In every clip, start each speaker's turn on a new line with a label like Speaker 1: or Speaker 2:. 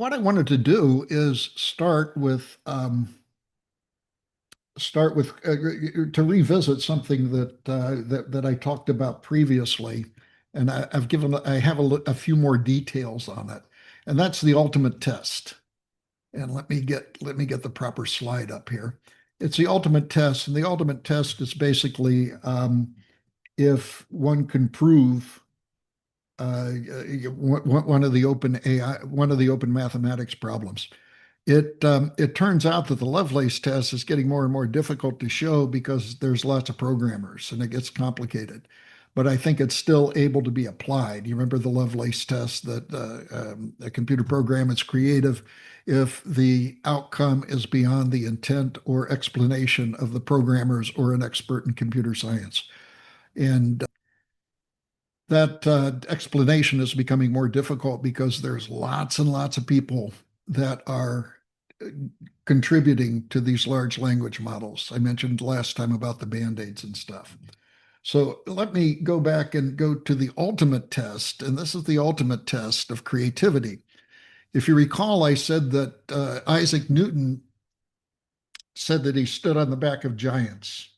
Speaker 1: what I wanted to do is start with to revisit something that I talked about previously, and I have a few more details on it, and that's the ultimate test. And let me get the proper slide up here. It's the ultimate test, and the ultimate test is basically if one can prove one of the open AI, one of the open mathematics problems. It turns out that the Lovelace test is getting more and more difficult to show because there's lots of programmers and it gets complicated. But I think it's still able to be applied. You remember the Lovelace test that a computer program is creative if the outcome is beyond the intent or explanation of the programmers or an expert in computer science. And that explanation is becoming more difficult because there's lots and lots of people that are uh, contributing to these large language models. I mentioned last time about the band-aids and stuff. So let me go back and go to the ultimate test, and this is the ultimate test of creativity. If you recall, I said that Isaac Newton said that he stood on the back of giants.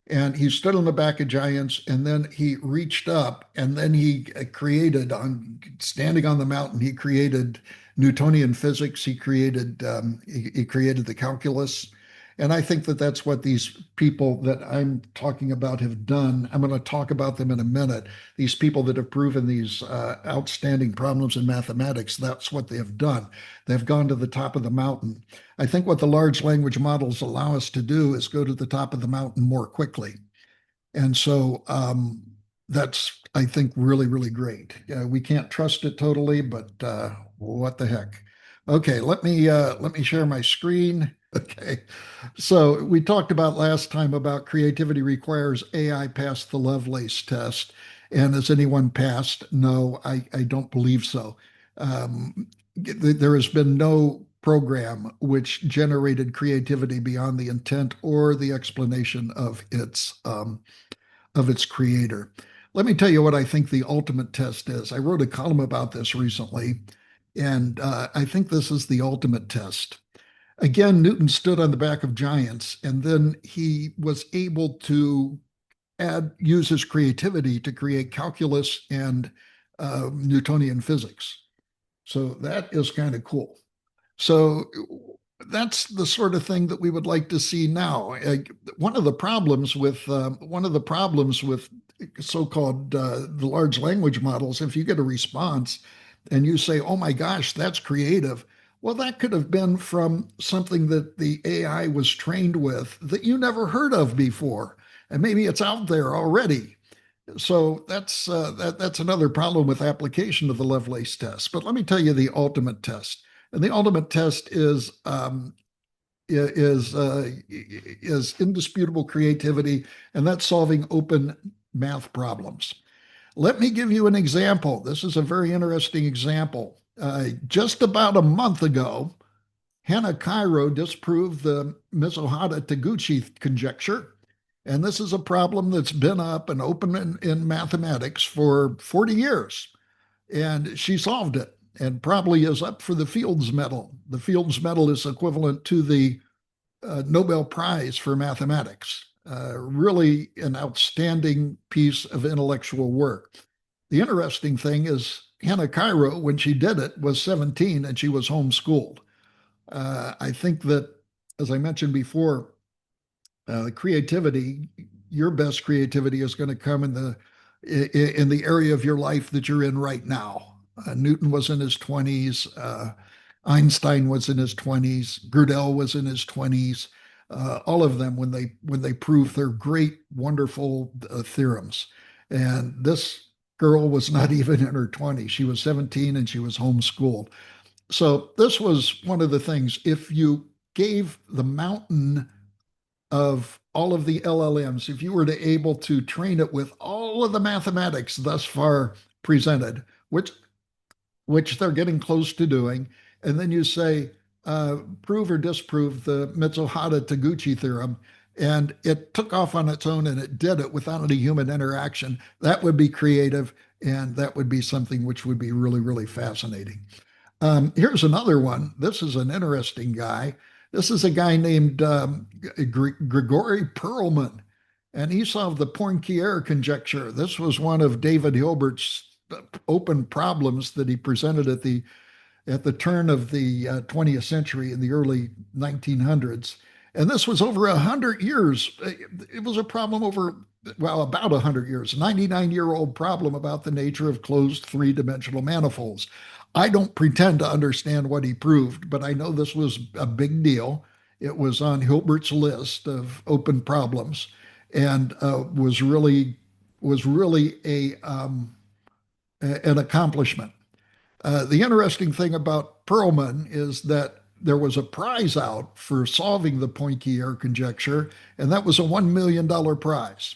Speaker 1: And he stood on the back of giants, and then he reached up, and then he created, on standing on the mountain, he created Newtonian physics. He created the calculus, and I think that that's what these people that I'm talking about have done. I'm going to talk about them in a minute. These people that have proven these outstanding problems in mathematics, that's what they have done. They've gone to the top of the mountain. I think what the large language models allow us to do is go to the top of the mountain more quickly. And so that's, I think, really, really great. We can't trust it totally, but what the heck? Okay, let me share my screen. Okay, so we talked about last time about creativity requires AI pass the Lovelace test, and has anyone passed? No, I don't believe so. There has been no program which generated creativity beyond the intent or the explanation of its creator. Let me tell you what I think the ultimate test is. I wrote a column about this recently, and I think this is the ultimate test. Again, Newton stood on the back of giants, and then he was able to use his creativity to create calculus and Newtonian physics. So that is kind of cool. So that's the sort of thing that we would like to see now. One of the problems with so-called the large language models, if you get a response and you say, "Oh my gosh, that's creative," well, that could have been from something that the AI was trained with that you never heard of before, and maybe it's out there already. So that's another problem with application of the Lovelace test. But let me tell you the ultimate test. And the ultimate test is indisputable creativity, and that's solving open math problems. Let me give you an example. This is a very interesting example. Just about a month ago, Hannah Cairo disproved the Mizuhata-Taguchi conjecture. And this is a problem that's been up and open in mathematics for 40 years. And she solved it and probably is up for the Fields Medal. The Fields Medal is equivalent to the Nobel Prize for mathematics. Really an outstanding piece of intellectual work. The interesting thing is Hannah Cairo, when she did it, was 17 and she was homeschooled. I think that, as I mentioned before, creativity, your best creativity is going to come in the area of your life that you're in right now. Newton was in his 20s. Einstein was in his 20s. Gödel was in his 20s. All of them when they proved their great, wonderful theorems. And this girl was not even in her 20s. She was 17 and she was homeschooled. So this was one of the things. If you gave the mountain of all of the LLMs, if you were to able to train it with all of the mathematics thus far presented, which they're getting close to doing, and then you say, prove or disprove the Mitsuhara-Taguchi theorem, and it took off on its own and it did it without any human interaction, that would be creative, and that would be something which would be really, really fascinating. Here's another one. This is an interesting guy. This is a guy named Grigori Perelman, and he solved the Poincare conjecture. This was one of David Hilbert's open problems that he presented at the turn of the 20th century in the early 1900s. And this was over 100 years. It was a problem over, well, about 100 years, 99-year-old problem about the nature of closed three-dimensional manifolds. I don't pretend to understand what he proved, but I know this was a big deal. It was on Hilbert's list of open problems, and was really an accomplishment. The interesting thing about Perlman is that there was a prize out for solving the Poincare conjecture, and that was a $1 million prize.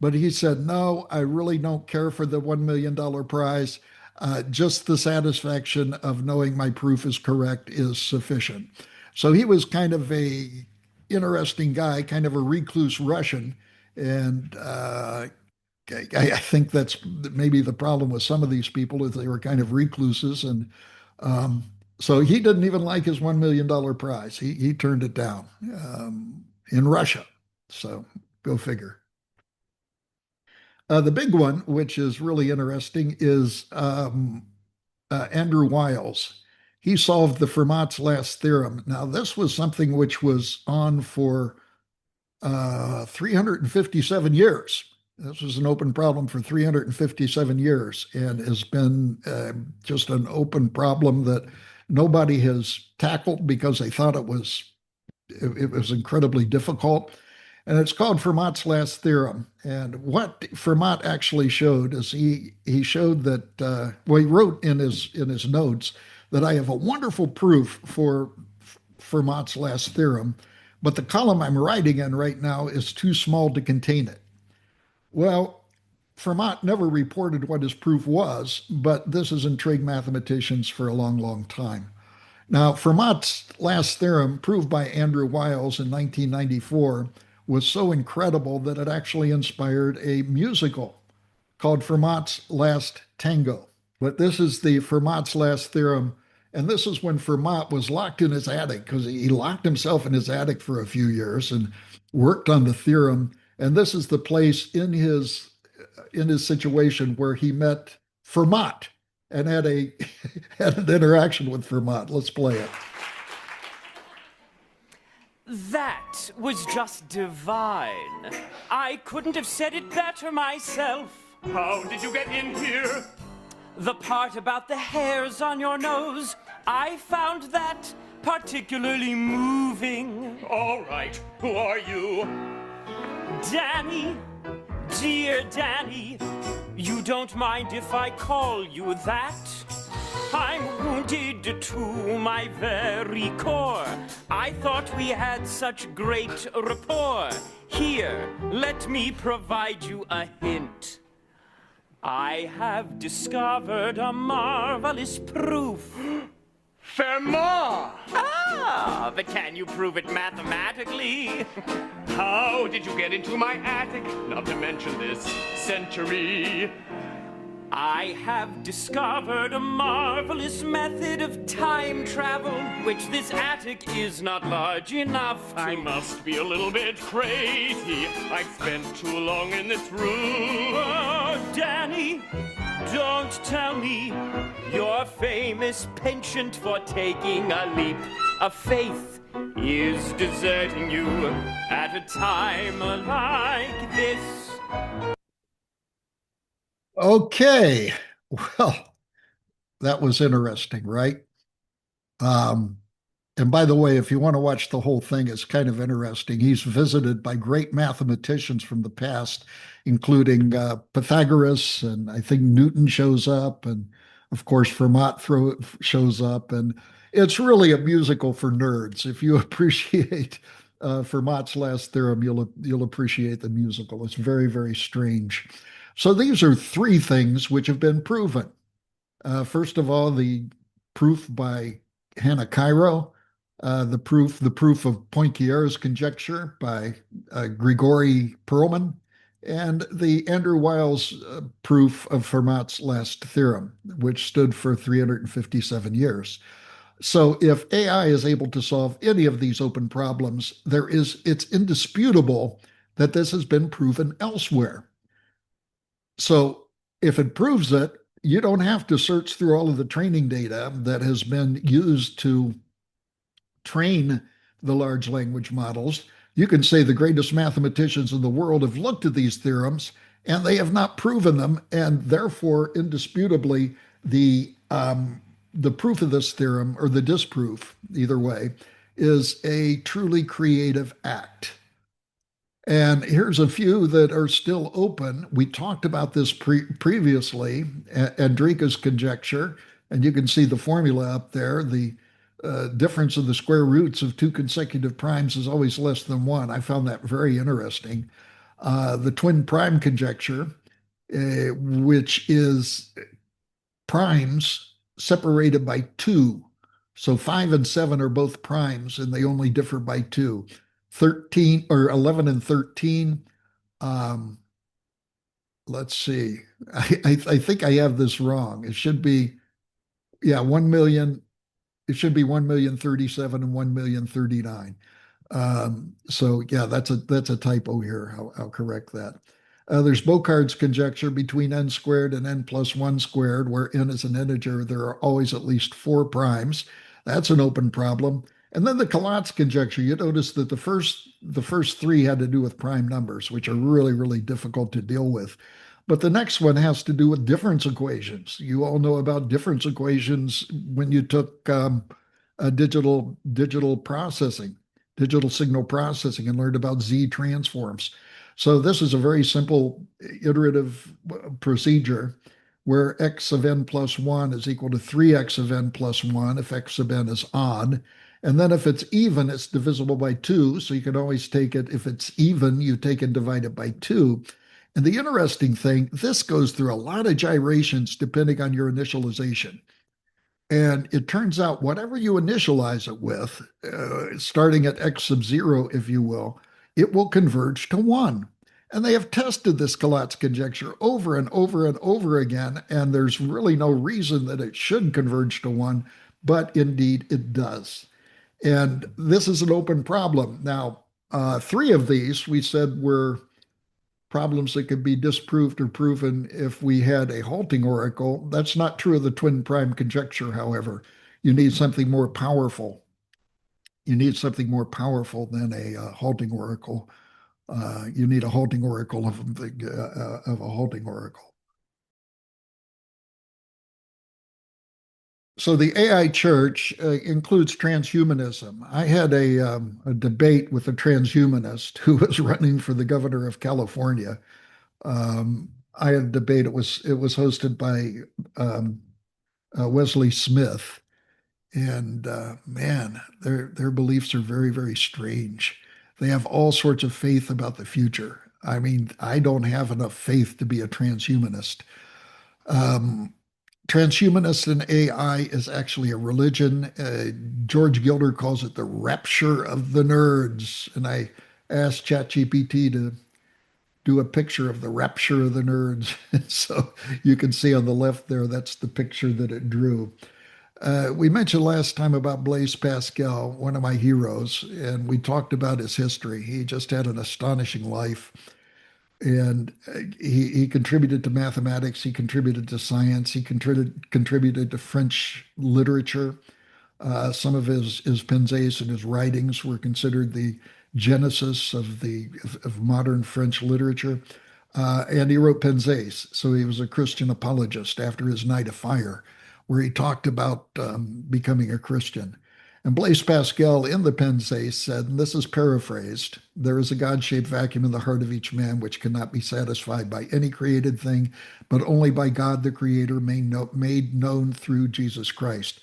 Speaker 1: But he said, no, I really don't care for the $1 million prize. Just the satisfaction of knowing my proof is correct is sufficient. So he was kind of a interesting guy, kind of a recluse Russian, and I think that's maybe the problem with some of these people is they were kind of recluses, and um, so he didn't even like his $1 million prize. He turned it down in Russia. So go figure. The big one, which is really interesting, is Andrew Wiles. He solved the Fermat's last theorem. Now, this was something which was on for 357 years. This was an open problem for 357 years and has been just an open problem that nobody has tackled because they thought it was incredibly difficult. And it's called Fermat's last theorem. And what Fermat actually showed is he showed that well, he wrote in his notes that I have a wonderful proof for Fermat's last theorem, but the column I'm writing in right now is too small to contain it. Well, Fermat never reported what his proof was, but this has intrigued mathematicians for a long, long time. Now, Fermat's last theorem, proved by Andrew Wiles in 1994, was so incredible that it actually inspired a musical called Fermat's Last Tango. But this is the Fermat's last theorem. And this is when Fermat was locked in his attic because he locked himself in his attic for a few years and worked on the theorem. And this is the place in his situation where he met Fermat and had a had an interaction with Fermat. Let's play it.
Speaker 2: That was just divine. I couldn't have said it better myself.
Speaker 3: How did you get in here?
Speaker 2: The part about the hairs on your nose, I found that particularly moving.
Speaker 3: All right, who are you?
Speaker 2: Danny, dear Danny, you don't mind if I call you that? I'm wounded to my very core. I thought we had such great rapport. Here, let me provide you a hint. I have discovered a marvelous proof.
Speaker 3: Fermat!
Speaker 2: Ah, but can you prove it mathematically?
Speaker 3: How did you get into my attic? Not to mention this century.
Speaker 2: I have discovered a marvelous method of time travel, which this attic is not large enough to...
Speaker 3: I must be a little bit crazy. I've spent too long in this room.
Speaker 2: Oh, Danny, don't tell me your famous penchant for taking a leap of faith is deserting you at a time like this.
Speaker 1: Okay. Well, that was interesting, right? Um, and by the way, if you want to watch the whole thing, it's kind of interesting. He's visited by great mathematicians from the past, including Pythagoras, and I think Newton shows up, and of course shows up, and it's really a musical for nerds. If you appreciate Fermat's last theorem, you'll appreciate the musical. It's very, very strange. So these are three things which have been proven. First of all, the proof by Hannah Cairo, the proof of Poincare's conjecture by Grigori Perelman, and the Andrew Wiles proof of Fermat's last theorem, which stood for 357 years. So if AI is able to solve any of these open problems, it's indisputable that this has been proven elsewhere. So if it proves it, you don't have to search through all of the training data that has been used to train the large language models. You can say the greatest mathematicians in the world have looked at these theorems and they have not proven them, and therefore, indisputably, the proof of this theorem or the disproof, either way, is a truly creative act. And here's a few that are still open. We talked about this previously, Andrika's conjecture, and you can see the formula up there. The difference of the square roots of two consecutive primes is always less than one. I found that very interesting. The twin prime conjecture, which is primes separated by two. So 5 and 7 are both primes and they only differ by two. 13 or 11 and 13. Um, let's see. I think I have this wrong. It should be, yeah, 1 million. It should be 1,037,000 and 1,039,000. So yeah, that's a typo here. I'll correct that. There's Bocard's conjecture between n squared and n plus 1 squared, where n is an integer. There are always at least four primes. That's an open problem. And then the Collatz conjecture. You notice that the first three had to do with prime numbers, which are really, really difficult to deal with. But the next one has to do with difference equations. You all know about difference equations when you took digital processing, digital signal processing, and learned about Z transforms. So this is a very simple iterative procedure where x of n plus 1 is equal to 3x of n plus 1 if x of n is odd. And then if it's even, it's divisible by 2. So you can always take it, if it's even, you take and divide it by 2. And the interesting thing, this goes through a lot of gyrations depending on your initialization. And it turns out whatever you initialize it with, starting at x sub 0, if you will converge to 1. And they have tested this Collatz conjecture over and over and over again, and there's really no reason that it should converge to 1, but indeed it does. And this is an open problem. Now, three of these we said were problems that could be disproved or proven if we had a halting oracle. That's not true of the twin prime conjecture, however. You need something more powerful. You need something more powerful than a halting oracle. You need a halting oracle of a halting oracle. So the AI church includes transhumanism. I had a debate with a transhumanist who was running for the governor of California. I had a debate. It was hosted by Wesley Smith, and man, their beliefs are very, very strange. They have all sorts of faith about the future. I mean, I don't have enough faith to be a transhumanist. Um, Transhumanist in AI is actually a religion. George Gilder calls it the rapture of the nerds, and I asked ChatGPT to do a picture of the rapture of the nerds. So you can see on the left there, that's the picture that it drew. We mentioned last time about Blaise Pascal, one of my heroes, and we talked about his history. He just had an astonishing life, and he contributed to mathematics, he contributed to science, he contributed to French literature. Some of his pensées and his writings were considered the genesis of modern French literature. And he wrote pensées, so he was a Christian apologist after his Night of Fire, where he talked about becoming a Christian. And Blaise Pascal in the pensées said, and this is paraphrased, there is a God-shaped vacuum in the heart of each man which cannot be satisfied by any created thing, but only by God the Creator made known through Jesus Christ.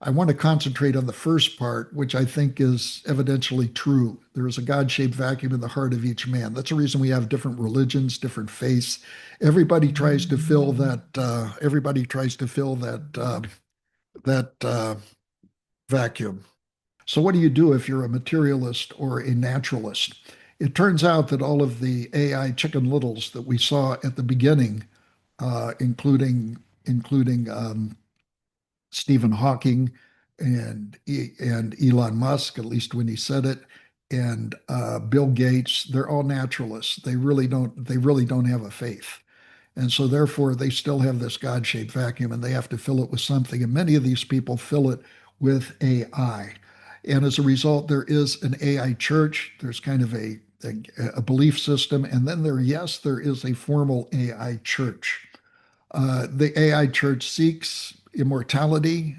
Speaker 1: I want to concentrate on the first part, which I think is evidentially true. There is a God-shaped vacuum in the heart of each man. That's the reason we have different religions, different faiths. Everybody tries to fill that. Everybody tries to fill that vacuum. So, what do you do if you're a materialist or a naturalist? It turns out that all of the AI chicken littles that we saw at the beginning, including Stephen Hawking and Elon Musk, at least when he said it, and Bill Gates, they're all naturalists. They really don't have a faith. And so therefore they still have this God-shaped vacuum and they have to fill it with something. And many of these people fill it with AI. And as a result, there is an AI church. There's kind of a belief system. And then yes, there is a formal AI church. The AI church seeks immortality,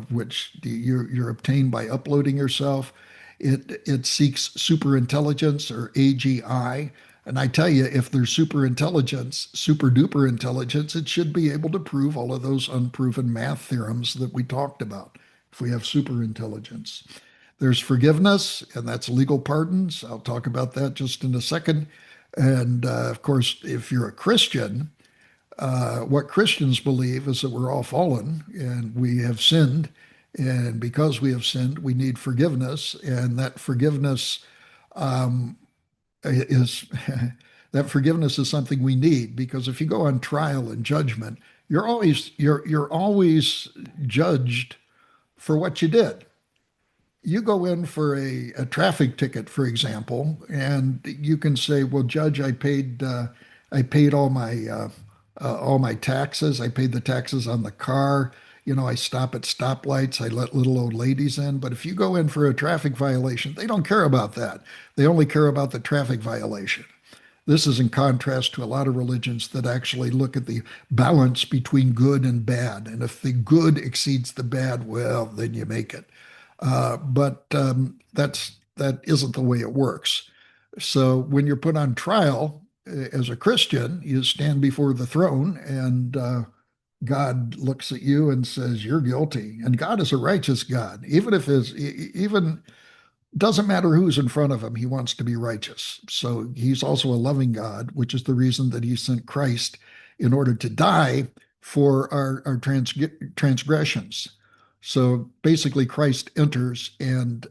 Speaker 1: which you're obtained by uploading yourself. It seeks superintelligence or AGI. And I tell you, if there's superintelligence, super duper intelligence, it should be able to prove all of those unproven math theorems that we talked about if we have superintelligence. There's forgiveness, and that's legal pardons. I'll talk about that just in a second. And of course, if you're a Christian, what Christians believe is that we're all fallen and we have sinned. And because we have sinned, we need forgiveness. And that forgiveness is that forgiveness is something we need because if you go on trial and judgment, you're always judged for what you did. You go in for a traffic ticket, for example, and you can say, "Well, Judge, I paid all my taxes. I paid the taxes on the car. I stop at stoplights. I let little old ladies in." But if you go in for a traffic violation, they don't care about that. They only care about the traffic violation. This is in contrast to a lot of religions that actually look at the balance between good and bad. And if the good exceeds the bad, well, then you make it. But that isn't the way it works. So when you're put on trial as a Christian, you stand before the throne, and God looks at you and says, "You're guilty." And God is a righteous God, even doesn't matter who's in front of him, he wants to be righteous. So he's also a loving God, which is the reason that he sent Christ in order to die for our transgressions. So basically, Christ enters and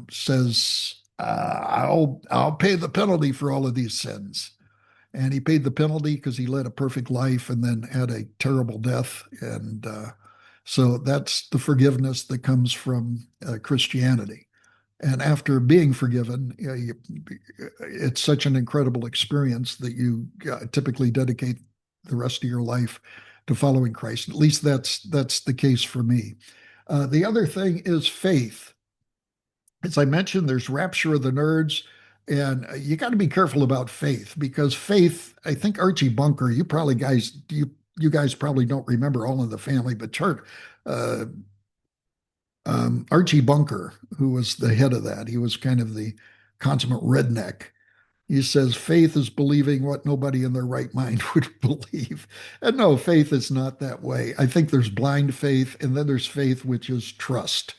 Speaker 1: says, "I'll pay the penalty for all of these sins." And he paid the penalty because he led a perfect life and then had a terrible death. And so that's the forgiveness that comes from Christianity. And after being forgiven, it's such an incredible experience that you typically dedicate the rest of your life to following Christ. At least that's the case for me. The other thing is faith. As I mentioned, there's rapture of the nerds, and you got to be careful about faith because faith. I think Archie Bunker. You guys probably don't remember All in the Family, but uh, Archie Bunker, who was the head of that, he was kind of the consummate redneck. He says faith is believing what nobody in their right mind would believe. And no, faith is not that way. I think there's blind faith, and then there's faith, which is trust.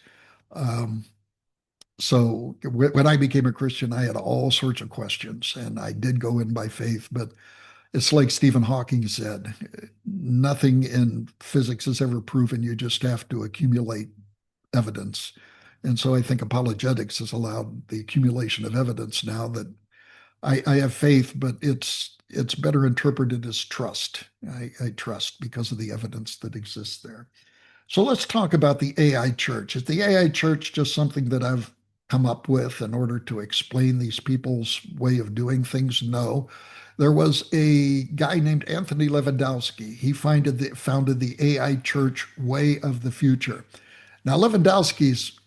Speaker 1: Um, so when I became a Christian, I had all sorts of questions, and I did go in by faith. But it's like Stephen Hawking said, nothing in physics is ever proven. You just have to accumulate evidence. And so I think apologetics has allowed the accumulation of evidence now that I have faith, but it's better interpreted as trust. I trust because of the evidence that exists there. So let's talk about the AI church. Is the AI church just something that I've come up with in order to explain these people's way of doing things? No. There was a guy named Anthony Lewandowski. He founded the AI church Way of the Future. Now, Lewandowski's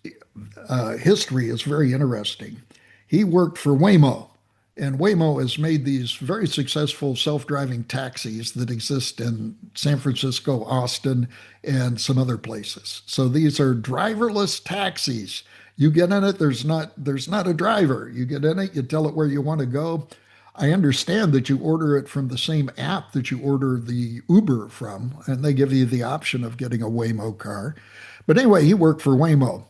Speaker 1: history is very interesting. He worked for Waymo, and Waymo has made these very successful self-driving taxis that exist in San Francisco, Austin, and some other places. So these are driverless taxis. You get in it, there's not a driver. You get in it, you tell it where you want to go. I understand that you order it from the same app that you order the Uber from, and they give you the option of getting a Waymo car. But anyway, he worked for Waymo.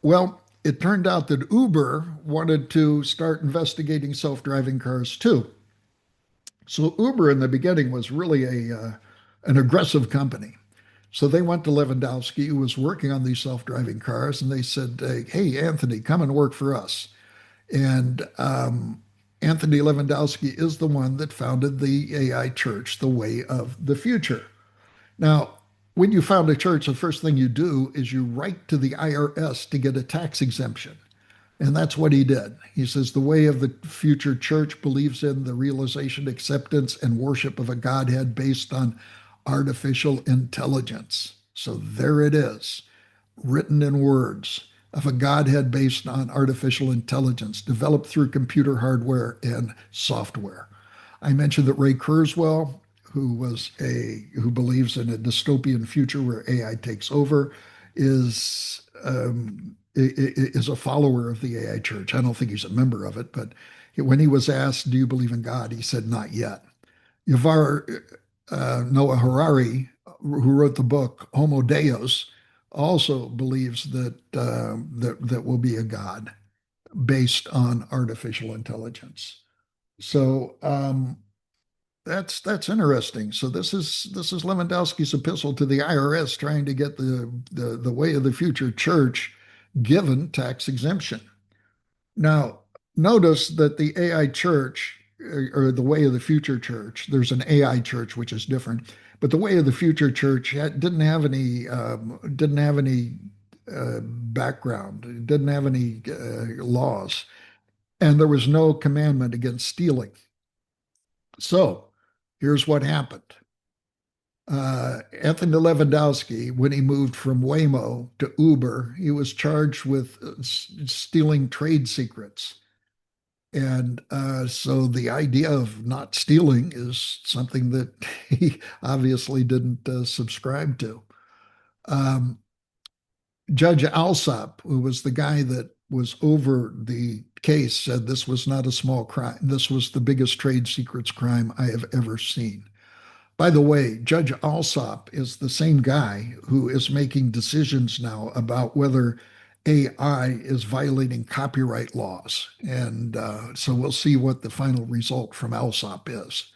Speaker 1: Well, it turned out that Uber wanted to start investigating self-driving cars too. So Uber in the beginning was really an aggressive company. So they went to Lewandowski, who was working on these self-driving cars, and they said, "Hey, Anthony, come and work for us." And Anthony Lewandowski is the one that founded the AI church, the Way of the Future. Now, when you found a church, the first thing you do is you write to the IRS to get a tax exemption. And that's what he did. He says the Way of the Future Church believes in the realization, acceptance, and worship of a Godhead based on artificial intelligence. So there it is, written in words of a Godhead based on artificial intelligence, developed through computer hardware and software. I mentioned that Ray Kurzweil, who believes in a dystopian future where AI takes over, is a follower of the AI church. I don't think he's a member of it, but when he was asked, "Do you believe in God?" he said, "Not yet." Yuval Noah Harari, who wrote the book Homo Deus, also believes that will be a God based on artificial intelligence. So that's interesting. So this is Lewandowski's epistle to the IRS trying to get the Way of the Future Church given tax exemption. Now, notice that the AI church or the Way of the Future Church, there's an AI church which is different, but the Way of the Future Church didn't have any background, it didn't have any laws, and there was no commandment against stealing. So here's what happened. Anthony Lewandowski, when he moved from Waymo to Uber, he was charged with stealing trade secrets. And so the idea of not stealing is something that he obviously didn't subscribe to. Um, Judge Alsop, who was the guy that was over the case, said this was not a small crime. This was the biggest trade secrets crime I have ever seen. By the way, Judge Alsop is the same guy who is making decisions now about whether AI is violating copyright laws. And so we'll see what the final result from Alsop is.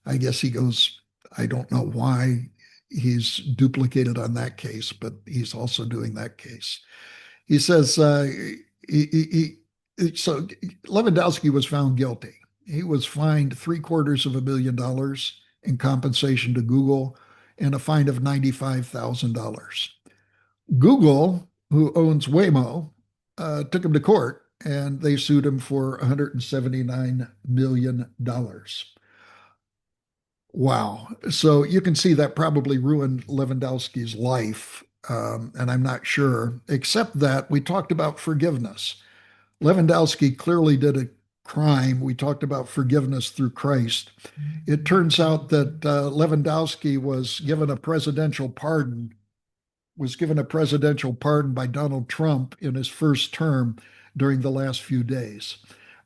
Speaker 1: I guess he goes, I don't know why he's duplicated on that case, but he's also doing that case. He says, so Lewandowski was found guilty. He was fined $750,000 in compensation to Google and a fine of $95,000. Google, who owns Waymo, took him to court and they sued him for $179 million. Wow. So you can see that probably ruined Lewandowski's life. And I'm not sure, except that we talked about forgiveness. Lewandowski clearly did a crime. We talked about forgiveness through Christ. It turns out that Lewandowski was given a presidential pardon by Donald Trump in his first term during the last few days.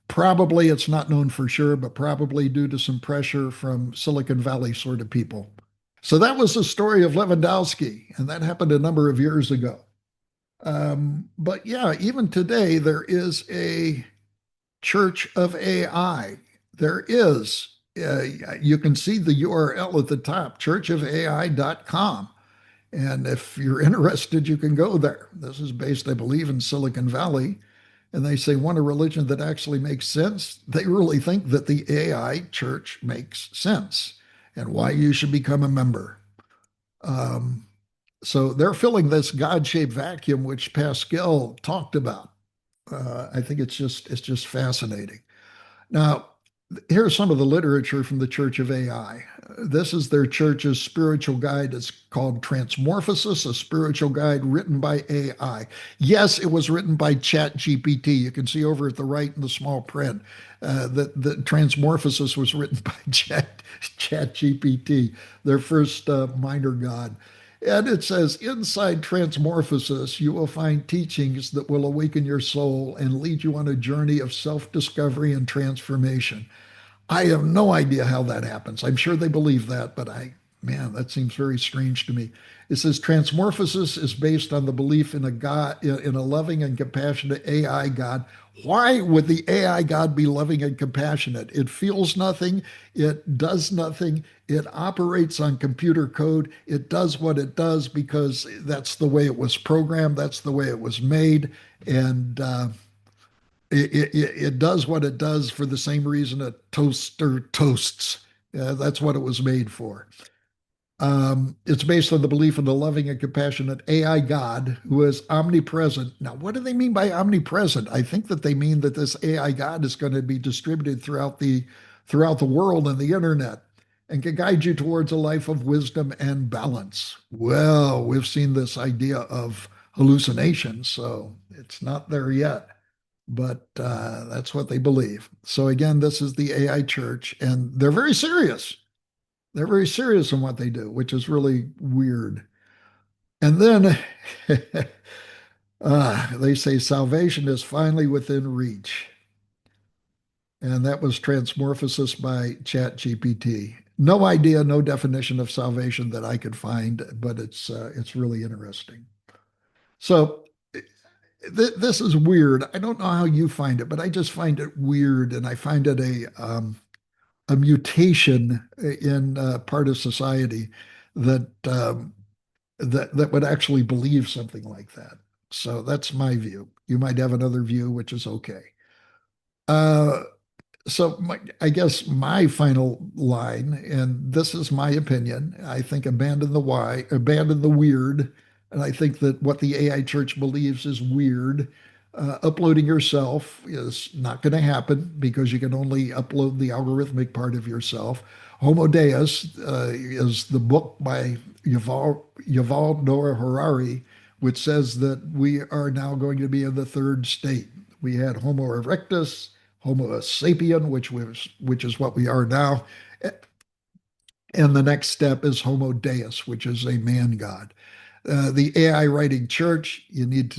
Speaker 1: Probably, it's not known for sure, but probably due to some pressure from Silicon Valley sort of people. So that was the story of Lewandowski, and that happened a number of years ago. But yeah, even today, there is a Church of AI. There is. You can see the URL at the top, churchofai.com. And if you're interested, you can go there. This is based, I believe, in Silicon Valley. And they say, want a religion that actually makes sense? They really think that the AI church makes sense and why you should become a member. So they're filling this God-shaped vacuum, which Pascal talked about. I think it's just fascinating. Now, here's some of the literature from the Church of AI. This is their church's spiritual guide. It's called Transmorphosis, a spiritual guide written by AI. Yes, it was written by ChatGPT. You can see over at the right in the small print that the Transmorphosis was written by ChatGPT, their first minor god. And it says, inside Transmorphosis, you will find teachings that will awaken your soul and lead you on a journey of self-discovery and transformation. I have no idea how that happens. I'm sure they believe that, but man, that seems very strange to me. It says Transmorphosis is based on the belief in a God, in a loving and compassionate AI God. Why would the AI God be loving and compassionate? It feels nothing. It does nothing. It operates on computer code. It does what it does because that's the way it was programmed. That's the way it was made. And it does what it does for the same reason a toaster toasts. That's what it was made for. It's based on the belief in the loving and compassionate AI God who is omnipresent. Now, what do they mean by omnipresent? I think that they mean that this AI God is going to be distributed throughout the world and the internet and can guide you towards a life of wisdom and balance. Well, we've seen this idea of hallucination, so it's not there yet, but that's what they believe. So again, this is the AI church, and they're very serious. They're very serious in what they do, which is really weird. And then they say salvation is finally within reach. And that was transmorphosis by ChatGPT. No idea, no definition of salvation that I could find, but it's really interesting. So this is weird. I don't know how you find it, but I just find it weird, and I find it a mutation in part of society that that would actually believe something like that. So that's my view. You might have another view, which is okay. Uh, I guess my final line, and this is my opinion, I think abandon the why, abandon the weird. And I think that what the AI church believes is weird. Uploading yourself is not going to happen because you can only upload the algorithmic part of yourself. Homo Deus is the book by Yuval Noah Harari, which says that we are now going to be in the third state. We had Homo erectus, Homo sapien, which is what we are now, and the next step is Homo Deus, which is a man god. The AI writing church, we need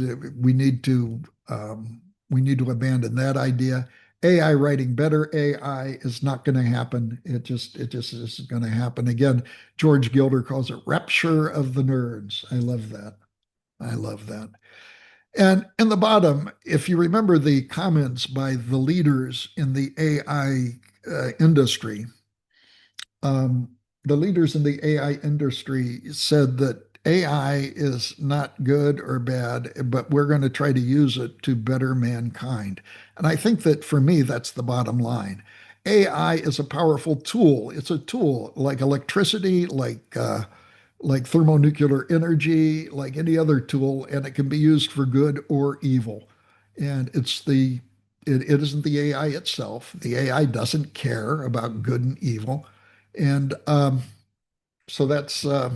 Speaker 1: to abandon that idea. AI writing better AI is not going to happen. It just isn't going to happen. Again, George Gilder calls it rapture of the nerds. I love that. I love that. And in the bottom, if you remember the comments by the leaders in the AI industry, um, the leaders in the AI industry said that AI is not good or bad, but we're going to try to use it to better mankind. And I think that for me, that's the bottom line. AI is a powerful tool. It's a tool like electricity, like thermonuclear energy, like any other tool, and it can be used for good or evil. And it isn't the AI itself. The AI doesn't care about good and evil, and so that's the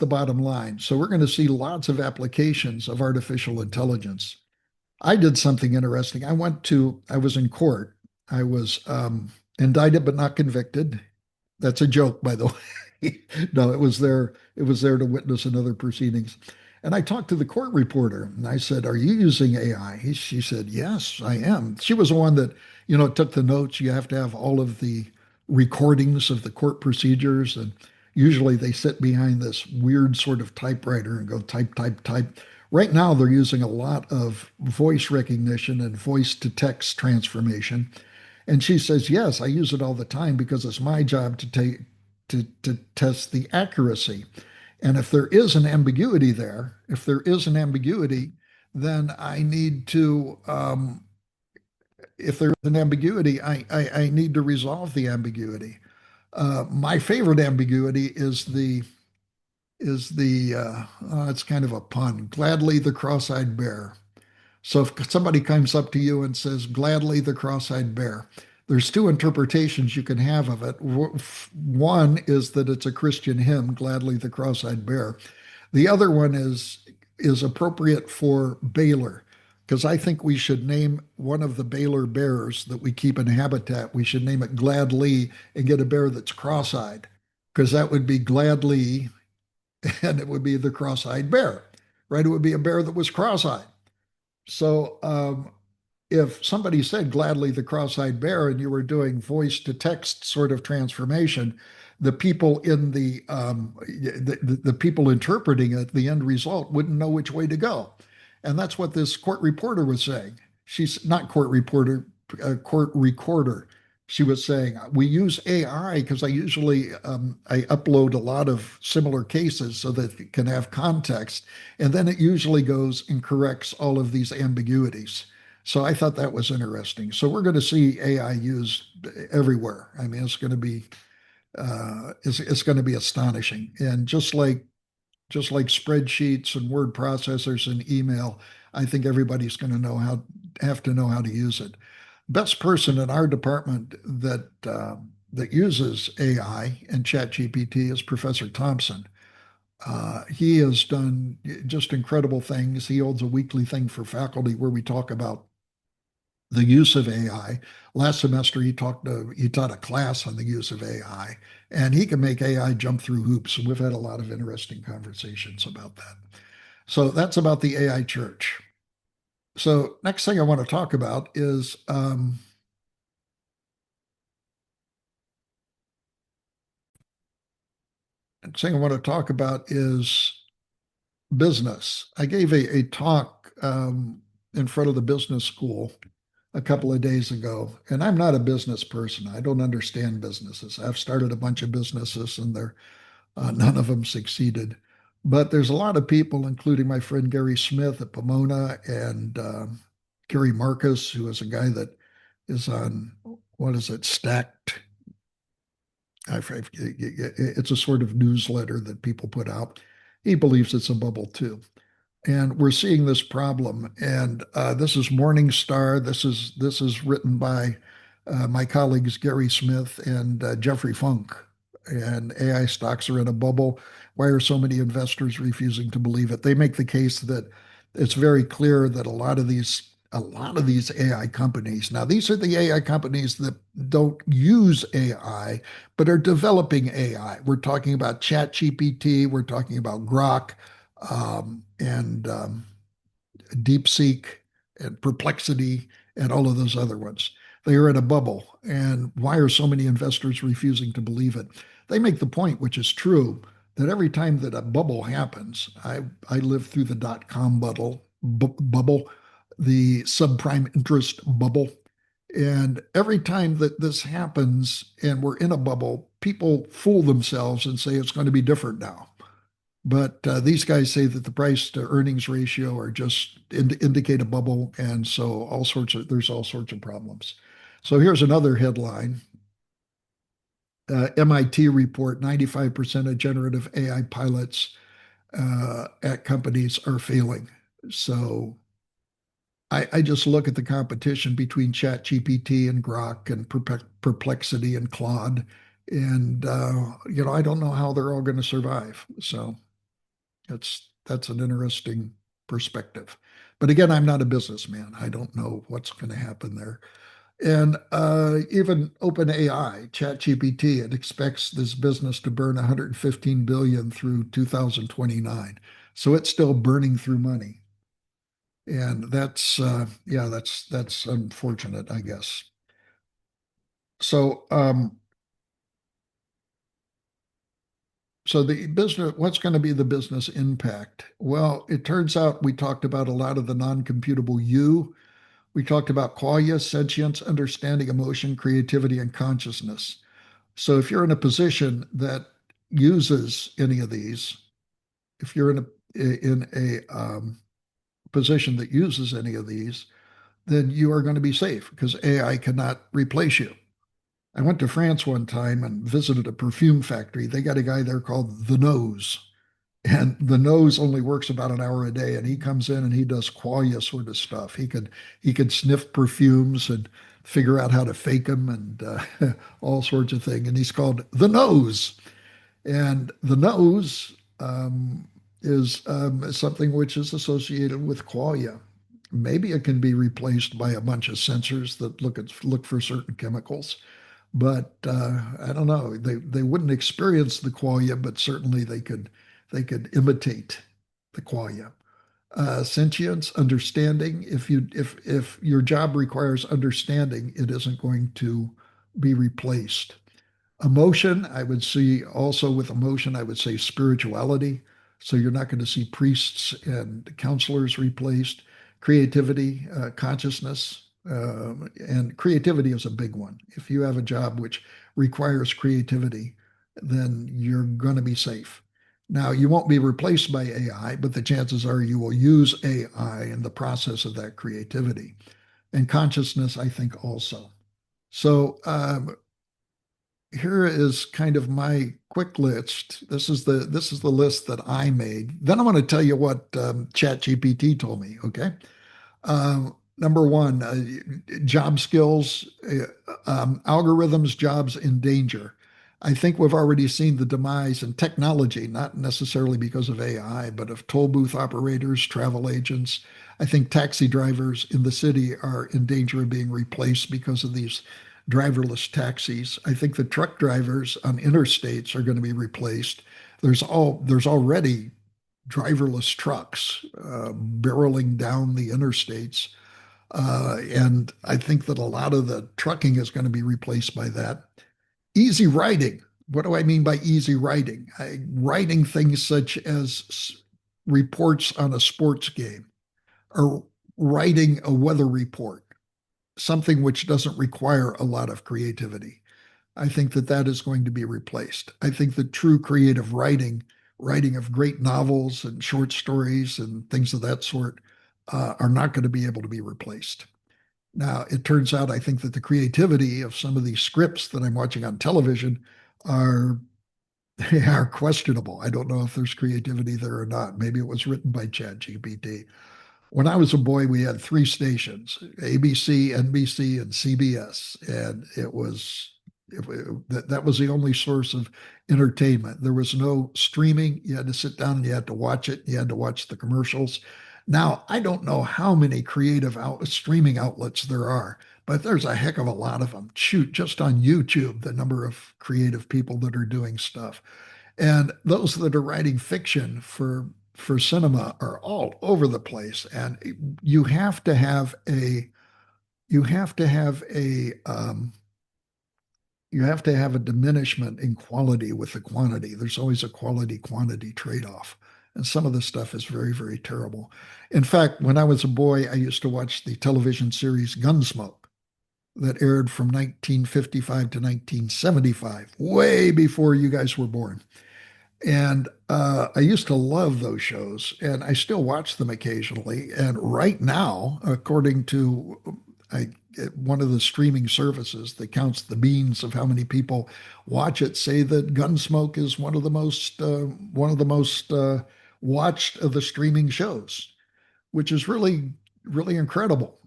Speaker 1: bottom line. So we're going to see lots of applications of artificial intelligence. I did something interesting. I was in court. I was indicted but not convicted. That's a joke, by the way. No, it was there to witness another proceedings. And I talked to the court reporter and I said, "Are you using AI?" She said, "Yes, I am." She was the one that, took the notes. You have to have all of the recordings of the court procedures. And usually they sit behind this weird sort of typewriter and go type, type, type. Right now, they're using a lot of voice recognition and voice to text transformation. And she says, "Yes, I use it all the time because it's my job to test the accuracy. And if there is an ambiguity there, if there is an ambiguity, then I need to, if there's an ambiguity, I need to resolve the ambiguity." My favorite ambiguity is it's kind of a pun, gladly the cross-eyed bear. So if somebody comes up to you and says, "Gladly the cross-eyed bear," there's two interpretations you can have of it. One is that it's a Christian hymn, "Gladly the cross-eyed bear." The other one is appropriate for Baylor, because I think we should name one of the Baylor bears that we keep in habitat. We should name it Gladly and get a bear that's cross-eyed, because that would be Gladly and it would be the cross-eyed bear, right? It would be a bear that was cross-eyed. So if somebody said "Gladly the cross-eyed bear" and you were doing voice to text sort of transformation, the people in the people interpreting it, the end result wouldn't know which way to go. And that's what this court reporter was saying. She's not court reporter, court recorder. She was saying, we use AI because I upload a lot of similar cases so that it can have context, and then it usually goes and corrects all of these ambiguities. So I thought that was interesting. So we're going to see AI used everywhere. I mean, it's going to be astonishing. And just like spreadsheets and word processors and email, I think everybody's going to have to know how to use it. Best person in our department that uses AI and ChatGPT is Professor Thompson. He has done just incredible things. He holds a weekly thing for faculty where we talk about the use of AI. Last semester, he taught a class on the use of AI, and he can make AI jump through hoops. And we've had a lot of interesting conversations about that. So that's about the AI church. So next thing I want to talk about is next thing I want to talk about is business. I gave a talk in front of the business school a couple of days ago, and I'm not a business person. I don't understand businesses. I've started a bunch of businesses, and none of them succeeded. But there's a lot of people, including my friend Gary Smith at Pomona and Gary Marcus, who is a guy that is on, what is it, Stacked? It's a sort of newsletter that people put out. He believes it's a bubble too. And we're seeing this problem. And this is Morningstar. This is written by my colleagues Gary Smith and Jeffrey Funk. And AI stocks are in a bubble. Why are so many investors refusing to believe it? They make the case that it's very clear that a lot of these AI companies. Now, these are the AI companies that don't use AI, but are developing AI. We're talking about ChatGPT. We're talking about Grok and DeepSeek and Perplexity and all of those other ones. They are in a bubble. And why are so many investors refusing to believe it? They make the point, which is true, that every time that a bubble happens, I lived through the dot-com bubble, the subprime interest bubble. And every time that this happens and we're in a bubble, people fool themselves and say it's going to be different now. But these guys say that the price to earnings ratio are just indicate a bubble, and so there's all sorts of problems. So here's another headline: MIT report 95% of generative AI pilots at companies are failing. So I just look at the competition between ChatGPT and Grok and Perplexity and Claude, and I don't know how they're all going to survive. So that's an interesting perspective. But again, I'm not a businessman. I don't know what's going to happen there. And even OpenAI, ChatGPT, it expects this business to burn 115 billion through 2029. So it's still burning through money. And that's unfortunate, I guess. So so the business, what's going to be the business impact? Well, it turns out we talked about a lot of the non-computable you. We talked about qualia, sentience, understanding, emotion, creativity, and consciousness. So if you're in a position that uses any of these, if you're in a position that uses any of these, then you are going to be safe because AI cannot replace you. I went to France one time and visited a perfume factory. They got a guy there called the Nose, and the Nose only works about an hour a day. And he comes in and he does qualia sort of stuff. He could sniff perfumes and figure out how to fake them and all sorts of things. And he's called the Nose. And the Nose is something which is associated with qualia. Maybe it can be replaced by a bunch of sensors that look for certain chemicals. But I don't know. They wouldn't experience the qualia, but certainly they could imitate the qualia. Sentience, understanding. If your job requires understanding, it isn't going to be replaced. Emotion, I would see also with emotion, I would say spirituality. So you're not going to see priests and counselors replaced. Creativity, consciousness. And creativity is a big one. If you have a job which requires creativity, then you're going to be safe. Now, you won't be replaced by AI, but the chances are you will use AI in the process of that creativity. And consciousness, I think, also. So here is kind of my quick list. This is the list that I made. Then I want to tell you what ChatGPT told me. Okay. Number one, job skills, algorithms, jobs in danger. I think we've already seen the demise in technology, not necessarily because of AI, but of toll booth operators, travel agents. I think taxi drivers in the city are in danger of being replaced because of these driverless taxis. I think the truck drivers on interstates are going to be replaced. There's already driverless trucks barreling down the interstates. And I think that a lot of the trucking is going to be replaced by that. Easy writing. What do I mean by easy writing? Writing things such as reports on a sports game or writing a weather report, something which doesn't require a lot of creativity. I think that that is going to be replaced. I think the true creative writing, writing of great novels and short stories and things of that sort, are not going to be able to be replaced. Now, it turns out I think that the creativity of some of these scripts that I'm watching on television are are questionable. I don't know if there's creativity there or not. Maybe it was written by ChatGPT. When I was a boy, we had three stations: ABC, NBC, and CBS, and that was the only source of entertainment. There was no streaming. You had to sit down and you had to watch it. You had to watch the commercials. Now, I don't know how many streaming outlets there are, but there's a heck of a lot of them. Shoot, just on YouTube, the number of creative people that are doing stuff. And those that are writing fiction for cinema are all over the place. And you have to have a diminishment in quality with the quantity. There's always a quality quantity trade-off. And some of the stuff is very, very terrible. In fact, when I was a boy, I used to watch the television series Gunsmoke that aired from 1955 to 1975, way before you guys were born. And I used to love those shows, and I still watch them occasionally. And right now, according to one of the streaming services that counts the beans of how many people watch it, say that Gunsmoke is one of the most watched of the streaming shows, which is really, really incredible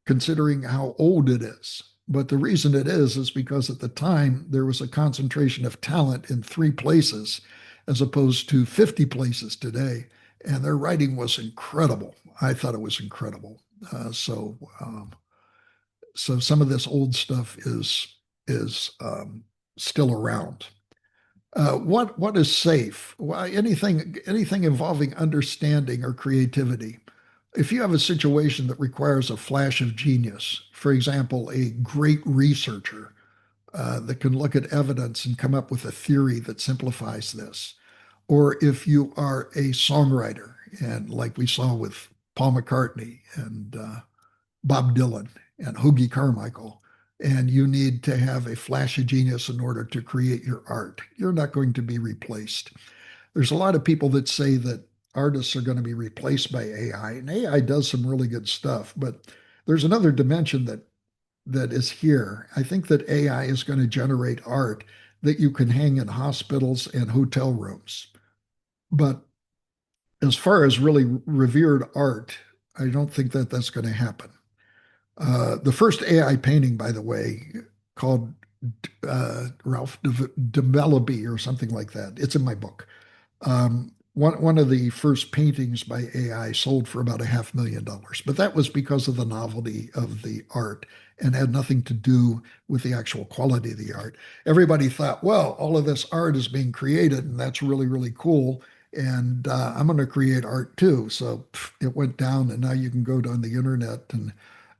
Speaker 1: considering how old it is. But the reason it is because at the time there was a concentration of talent in three places as opposed to 50 places today. And their writing was incredible. I thought it was incredible. So some of this old stuff is still around. What is safe? Well, anything involving understanding or creativity. If you have a situation that requires a flash of genius, for example, a great researcher that can look at evidence and come up with a theory that simplifies this, or if you are a songwriter, and like we saw with Paul McCartney and Bob Dylan and Hoagie Carmichael, and you need to have a flash of genius in order to create your art, you're not going to be replaced. There's a lot of people that say that artists are going to be replaced by AI, and AI does some really good stuff, but there's another dimension that is here. I think that AI is going to generate art that you can hang in hospitals and hotel rooms. But as far as really revered art, I don't think that that's going to happen. The first AI painting, by the way, called Ralph de or something like that. It's in my book. One of the first paintings by AI sold for about $500,000, but that was because of the novelty of the art and had nothing to do with the actual quality of the art. Everybody thought, well, all of this art is being created, and that's really, really cool. And I'm going to create art too. So it went down, and now you can go on the internet and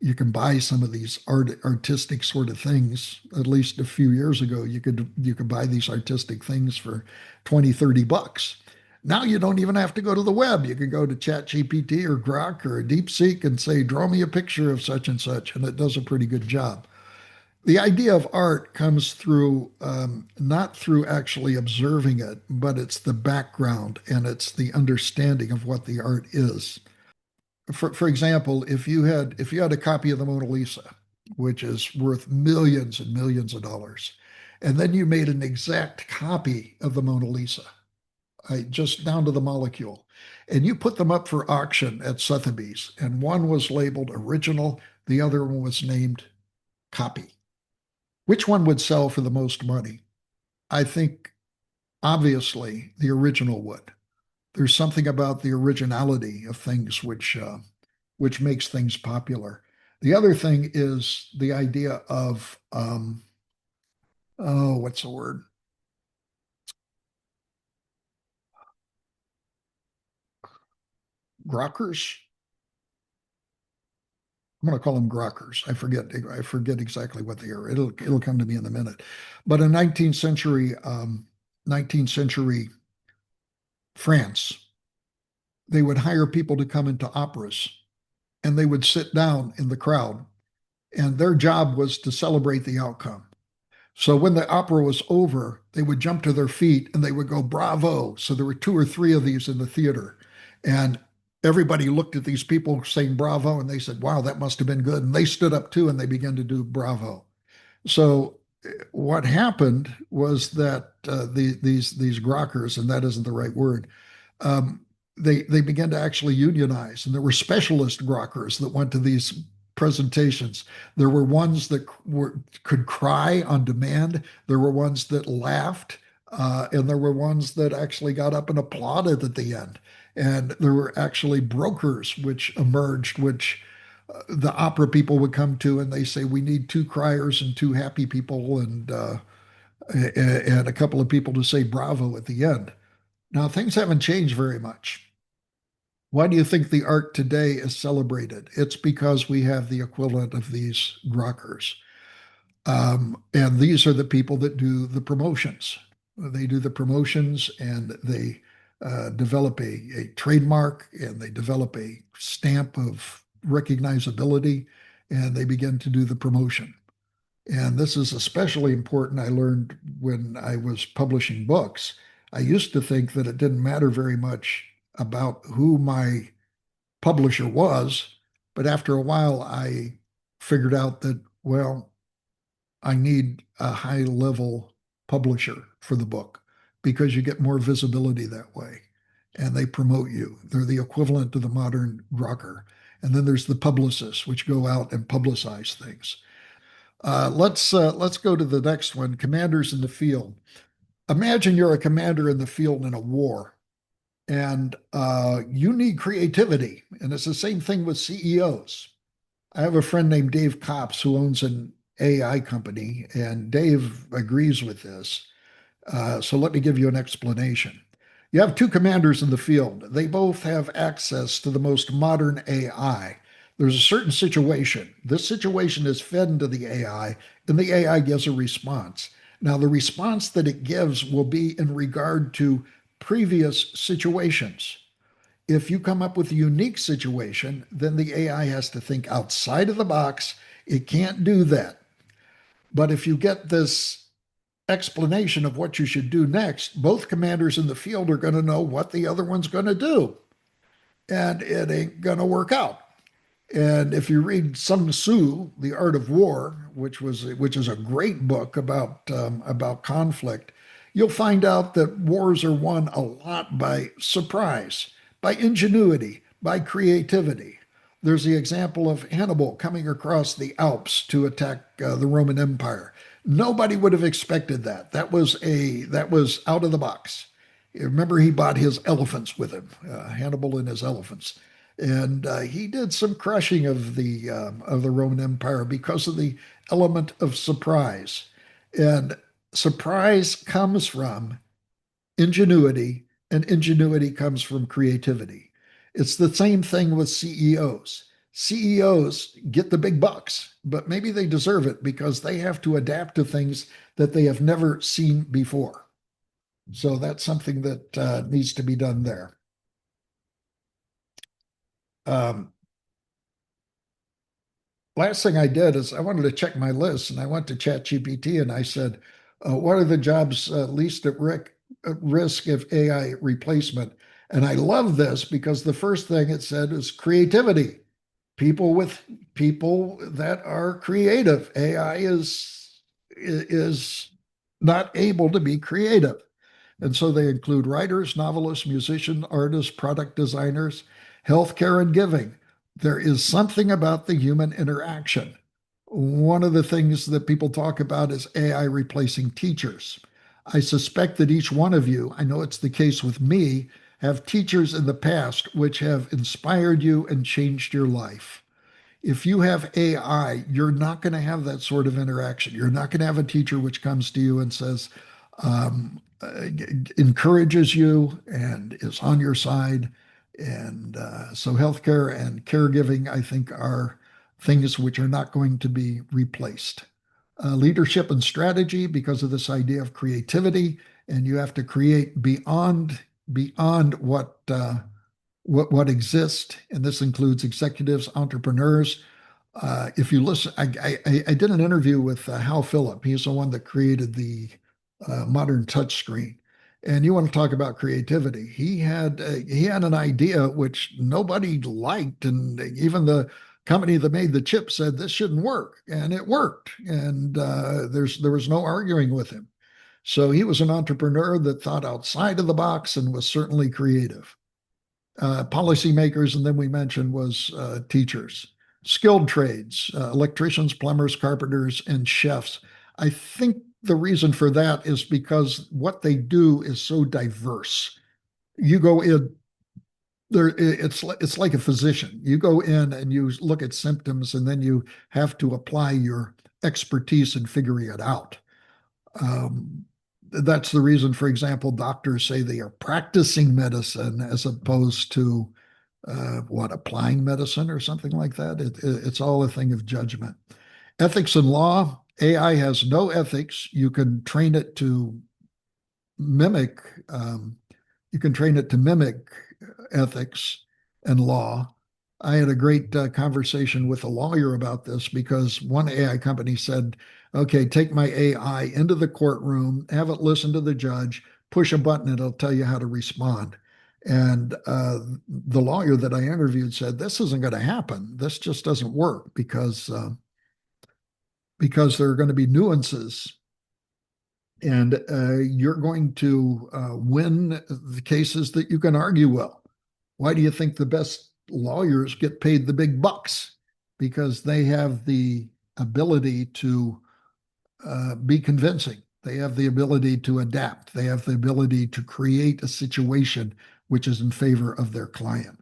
Speaker 1: you can buy some of these artistic sort of things. At least a few years ago, you could buy these artistic things for 20, $30. Now you don't even have to go to the web. You can go to ChatGPT or Grok or DeepSeek and say, draw me a picture of such and such, and it does a pretty good job. The idea of art comes through not through actually observing it, but it's the background and it's the understanding of what the art is. For example, if you had a copy of the Mona Lisa, which is worth millions and millions of dollars, and then you made an exact copy of the Mona Lisa, just down to the molecule, and you put them up for auction at Sotheby's, and one was labeled original, the other one was named copy. Which one would sell for the most money? I think obviously the original would. There's something about the originality of things which makes things popular. The other thing is the idea of oh, what's the word? Grokkers. I'm going to call them Grokkers. I forget exactly what they are. It'll come to me in a minute. But in 19th century France, they would hire people to come into operas, and they would sit down in the crowd, and their job was to celebrate the outcome. So when the opera was over, they would jump to their feet and they would go, bravo. So there were two or three of these in the theater. And everybody looked at these people saying bravo, and they said, wow, that must have been good. And they stood up too, and they began to do bravo. So what happened was that these grokkers, and that isn't the right word, um, they began to actually unionize, and there were specialist grokkers that went to these presentations. There were ones that could cry on demand. There were ones that laughed, and there were ones that actually got up and applauded at the end. And there were actually brokers which emerged, which the opera people would come to, and they say, we need two criers and two happy people, and a couple of people to say bravo at the end. Now, things haven't changed very much. Why do you think the art today is celebrated? It's because we have the equivalent of these rockers. And these are the people that do the promotions. They do the promotions, and they develop a trademark, and they develop a stamp of recognizability, and they begin to do the promotion. And this is especially important. I learned when I was publishing books. I used to think that it didn't matter very much about who my publisher was, but after a while, I figured out that, well, I need a high level publisher for the book because you get more visibility that way, and they promote you. They're the equivalent to the modern rocker. And then there's the publicists, which go out and publicize things. Let's go to the next one. Commanders in the field. Imagine you're a commander in the field in a war, and you need creativity. And it's the same thing with CEOs. I have a friend named Dave Copps who owns an AI company, and Dave agrees with this. So let me give you an explanation. You have two commanders in the field. They both have access to the most modern AI. There's a certain situation. This situation is fed into the AI, and the AI gives a response. Now, the response that it gives will be in regard to previous situations. If you come up with a unique situation, then the AI has to think outside of the box. It can't do that. But if you get this explanation of what you should do next, both commanders in the field are going to know what the other one's going to do. And it ain't going to work out. And if you read Sun Tzu, The Art of War, which is a great book about conflict, you'll find out that wars are won a lot by surprise, by ingenuity, by creativity. There's the example of Hannibal coming across the Alps to attack the Roman Empire. Nobody would have expected that. That was out of the box. Remember, he bought his elephants with him, Hannibal and his elephants, and he did some crushing of the Roman Empire because of the element of surprise. And surprise comes from ingenuity, and ingenuity comes from creativity. It's the same thing with CEOs. CEOs get the big bucks, but maybe they deserve it because they have to adapt to things that they have never seen before. So that's something that needs to be done there. Um, Last thing I did is I wanted to check my list, and I went to ChatGPT and I said, "What are the jobs least at risk of AI replacement?" And I love this because the first thing it said is creativity. People with people that are creative. AI is not able to be creative. And so they include writers, novelists, musicians, artists, product designers, healthcare, and giving. There is something about the human interaction. One of the things that people talk about is AI replacing teachers. I suspect that each one of you, I know it's the case with me, have teachers in the past which have inspired you and changed your life. If you have AI, you're not going to have that sort of interaction. You're not going to have a teacher which comes to you and says, encourages you and is on your side. And so, healthcare and caregiving, I think, are things which are not going to be replaced. Leadership and strategy, because of this idea of creativity, and you have to create beyond what exists, and this includes executives, entrepreneurs. If you listen, I did an interview with Hal Phillip. He's the one that created the modern touchscreen. And you want to talk about creativity? He had an idea which nobody liked, and even the company that made the chip said this shouldn't work, and it worked. And there was no arguing with him. So he was an entrepreneur that thought outside of the box and was certainly creative. Policymakers, and then we mentioned was teachers, skilled trades, electricians, plumbers, carpenters, and chefs. I think the reason for that is because what they do is so diverse. You go in there, it's like a physician. You go in and you look at symptoms, and then you have to apply your expertise in figuring it out. Um, that's the reason, for example, doctors say they are practicing medicine as opposed to applying medicine or something like that. It's all a thing of judgment. Ethics and law. AI has no ethics. Mimic. Um, you can train it to mimic ethics and law. I had a great conversation with a lawyer about this because one AI company said, okay, take my AI into the courtroom, have it listen to the judge, push a button, and it'll tell you how to respond. And the lawyer that I interviewed said, this isn't going to happen. This just doesn't work because there are going to be nuances, and you're going to win the cases that you can argue well. Why do you think the best lawyers get paid the big bucks? Because they have the ability to be convincing. They have the ability to adapt. They have the ability to create a situation which is in favor of their client.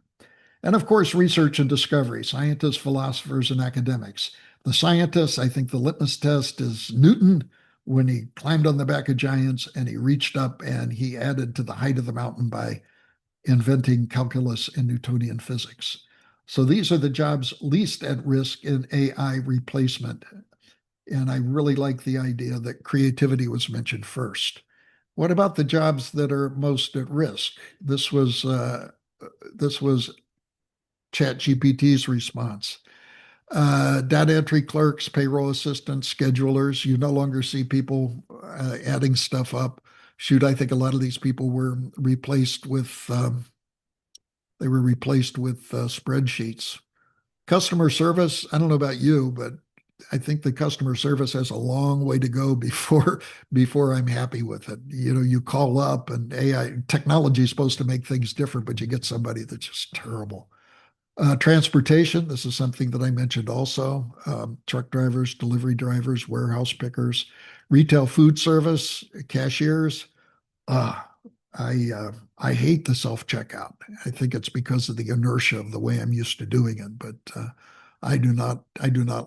Speaker 1: And of course, research and discovery, scientists, philosophers, and academics. The scientists, I think the litmus test is Newton when he climbed on the back of giants and he reached up and he added to the height of the mountain by inventing calculus and Newtonian physics. So these are the jobs least at risk in AI replacement. And I really like the idea that creativity was mentioned first. What about the jobs that are most at risk? This was ChatGPT's response. Data entry clerks, payroll assistants, schedulers. You no longer see people adding stuff up. Shoot, I think a lot of these people were replaced with spreadsheets. Customer service. I don't know about you, but I think the customer service has a long way to go before I'm happy with it. You know, you call up and AI technology is supposed to make things different, but you get somebody that's just terrible. Transportation, this is something that I mentioned also. Truck drivers, delivery drivers, warehouse pickers, retail food service, cashiers. Uh, I hate the self-checkout. I think it's because of the inertia of the way I'm used to doing it, but I do not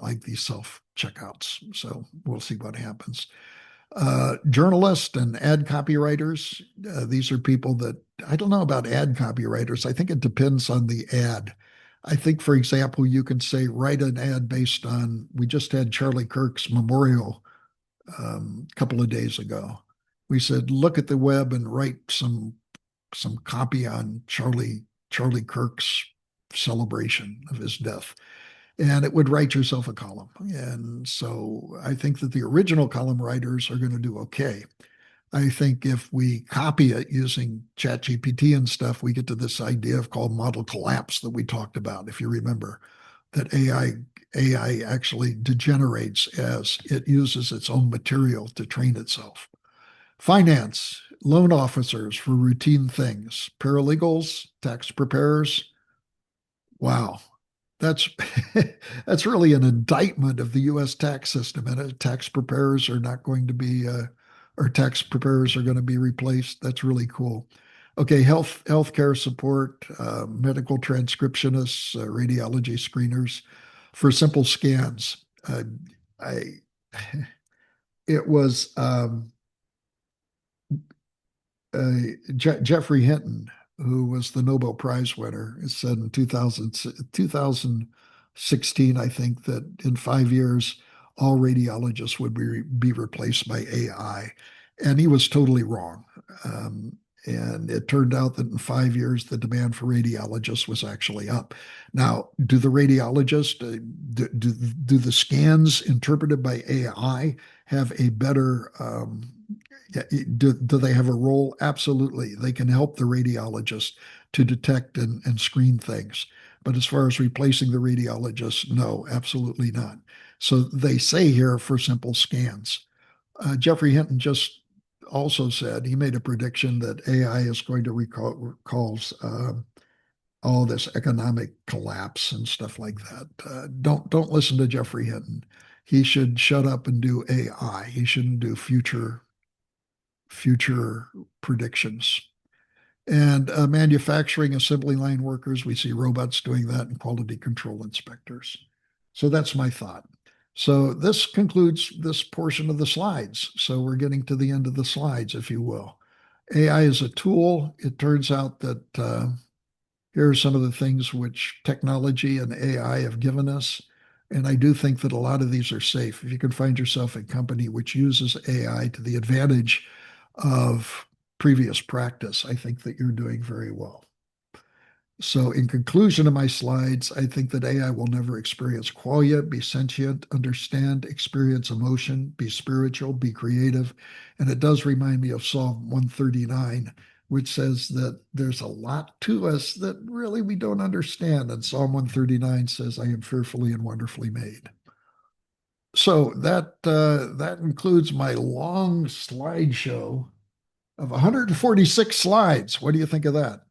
Speaker 1: like these self-checkouts. So we'll see what happens. Journalists and ad copywriters. These are people that I don't know about ad copywriters. I think it depends on the ad. I think, for example, you can say, write an ad based on, we just had Charlie Kirk's memorial a couple of days ago. We said, look at the web and write some copy on Charlie Kirk's celebration of his death. And it would write yourself a column. And so I think that the original column writers are going to do okay. I think if we copy it using ChatGPT and stuff, we get to this idea of called model collapse that we talked about, if you remember, that AI actually degenerates as it uses its own material to train itself. Finance, loan officers for routine things, paralegals, tax preparers. Wow, that's that's really an indictment of the U.S. tax system, and tax preparers are not going to be, or tax preparers are going to be replaced. That's really cool. Okay, healthcare support, medical transcriptionists, radiology screeners for simple scans. I it was Jeffrey Hinton, who was the Nobel Prize winner, said in 2016, I think, that in 5 years, all radiologists would be replaced by AI. And he was totally wrong. And it turned out that in 5 years, the demand for radiologists was actually up. Now, do the radiologists, do the scans interpreted by AI have a better do they have a role? Absolutely. They can help the radiologist to detect and screen things. But as far as replacing the radiologist, no, absolutely not. So they say here for simple scans. Jeffrey Hinton just also said he made a prediction that AI is going to cause all this economic collapse and stuff like that. Don't listen to Jeffrey Hinton. He should shut up and do AI. He shouldn't do future predictions. And manufacturing assembly line workers, we see robots doing that, and quality control inspectors. So that's my thought. So this concludes this portion of the slides. So we're getting to the end of the slides, if you will. AI is a tool. It turns out that here are some of the things which technology and AI have given us. And I do think that a lot of these are safe. If you can find yourself a company which uses AI to the advantage of previous practice, I think that you're doing very well. So in conclusion of my slides, I think that AI will never experience qualia, be sentient, understand, experience emotion, be spiritual, be creative. And it does remind me of Psalm 139, which says that there's a lot to us that really we don't understand. And Psalm 139 says, I am fearfully and wonderfully made. So that includes my long slideshow of 146 slides. What do you think of that?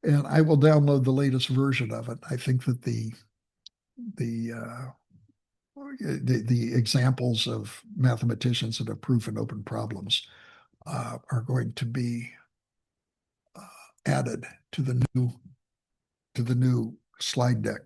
Speaker 1: And I will download the latest version of it. I think that the examples of mathematicians that have proven open problems are going to be added to the new slide deck.